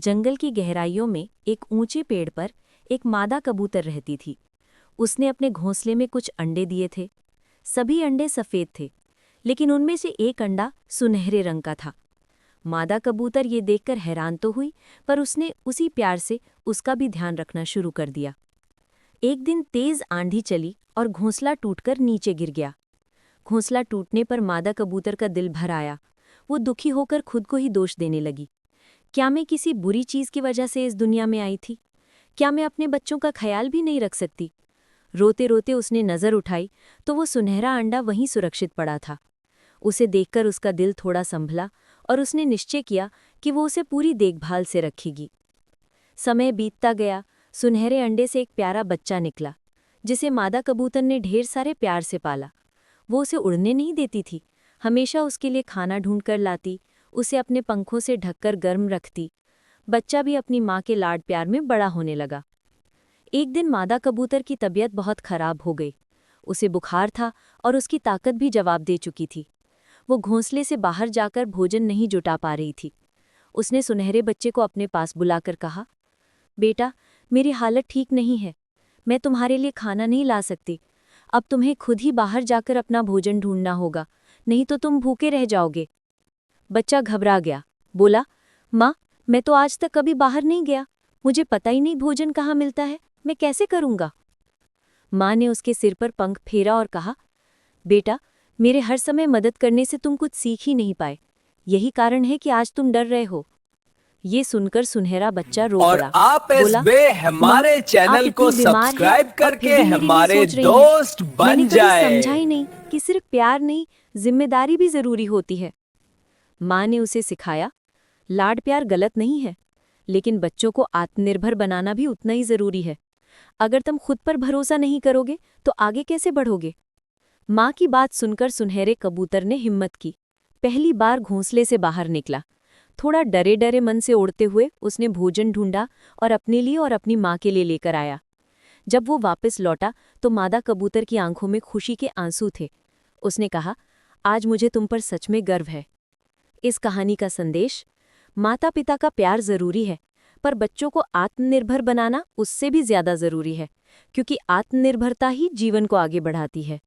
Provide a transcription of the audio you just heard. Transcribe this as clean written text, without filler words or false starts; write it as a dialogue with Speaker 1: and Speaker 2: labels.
Speaker 1: जंगल की गहराइयों में एक ऊंचे पेड़ पर एक मादा कबूतर रहती थी। उसने अपने घोंसले में कुछ अंडे दिए थे। सभी अंडे सफ़ेद थे, लेकिन उनमें से एक अंडा सुनहरे रंग का था। मादा कबूतर ये देखकर हैरान तो हुई, पर उसने उसी प्यार से उसका भी ध्यान रखना शुरू कर दिया। एक दिन तेज आंधी चली और घोंसला टूटकर नीचे गिर गया। घोंसला टूटने पर मादा कबूतर का दिल भर आया। वो दुखी होकर खुद को ही दोष देने लगी। क्या मैं किसी बुरी चीज़ की वजह से इस दुनिया में आई थी? क्या मैं अपने बच्चों का ख्याल भी नहीं रख सकती? रोते रोते उसने नज़र उठाई तो वो सुनहरा अंडा वहीं सुरक्षित पड़ा था। उसे देखकर उसका दिल थोड़ा संभला और उसने निश्चय किया कि वो उसे पूरी देखभाल से रखेगी। समय बीतता गया। सुनहरे अंडे से एक प्यारा बच्चा निकला, जिसे मादा कबूतर ने ढेर सारे प्यार से पाला। वो उसे उड़ने नहीं देती थी, हमेशा उसके लिए खाना ढूंढ कर लाती, उसे अपने पंखों से ढककर गर्म रखती। बच्चा भी अपनी माँ के लाड प्यार में बड़ा होने लगा। एक दिन मादा कबूतर की तबीयत बहुत खराब हो गई। उसे बुखार था और उसकी ताकत भी जवाब दे चुकी थी। वो घोंसले से बाहर जाकर भोजन नहीं जुटा पा रही थी। उसने सुनहरे बच्चे को अपने पास बुलाकर कहा, बेटा, मेरी हालत ठीक नहीं है, मैं तुम्हारे लिए खाना नहीं ला सकती। अब तुम्हें खुद ही बाहर जाकर अपना भोजन ढूंढना होगा, नहीं तो तुम भूखे रह जाओगे। बच्चा घबरा गया, बोला, माँ, मैं तो आज तक कभी बाहर नहीं गया, मुझे पता ही नहीं भोजन कहाँ मिलता है, मैं कैसे करूँगा। माँ ने उसके सिर पर पंख फेरा और कहा, बेटा, मेरे हर समय मदद करने से तुम कुछ सीख ही नहीं पाए, यही कारण है कि आज तुम डर रहे हो। ये सुनकर सुनहरा बच्चा रो
Speaker 2: और
Speaker 1: पड़ा।
Speaker 2: आप इस
Speaker 1: बोला,
Speaker 2: वे
Speaker 1: माँ,
Speaker 2: हमारे
Speaker 1: आप
Speaker 2: चैनल को
Speaker 1: इतनी बीमार हैं
Speaker 2: सब्सक्राइब
Speaker 1: और फिर
Speaker 2: करके
Speaker 1: भी मेरे लिए
Speaker 2: हमारे
Speaker 1: सोच रही हैं।
Speaker 2: दोस्त
Speaker 1: मैंने
Speaker 2: बन
Speaker 1: कभी समझा
Speaker 2: जाए।
Speaker 1: ही नहीं कि सिर्फ प्यार नहीं, जिम्मेदारी भी जरूरी होती है। माँ ने उसे सिखाया, लाड प्यार गलत नहीं है, लेकिन बच्चों को आत्मनिर्भर बनाना भी उतना ही जरूरी है। अगर तुम खुद पर भरोसा नहीं करोगे तो आगे कैसे बढ़ोगे। माँ की बात सुनकर सुनहरे कबूतर ने हिम्मत की। पहली बार घोंसले से बाहर निकला। थोड़ा डरे डरे मन से उड़ते हुए उसने भोजन ढूंढा और अपने लिए और अपनी माँ के लिए लेकर आया। जब वो वापस लौटा तो मादा कबूतर की आंखों में खुशी के आंसू थे। उसने कहा, आज मुझे तुम पर सच में गर्व है। इस कहानी का संदेश, माता पिता का प्यार जरूरी है, पर बच्चों को आत्मनिर्भर बनाना उससे भी ज्यादा जरूरी है, क्योंकि आत्मनिर्भरता ही जीवन को आगे बढ़ाती है।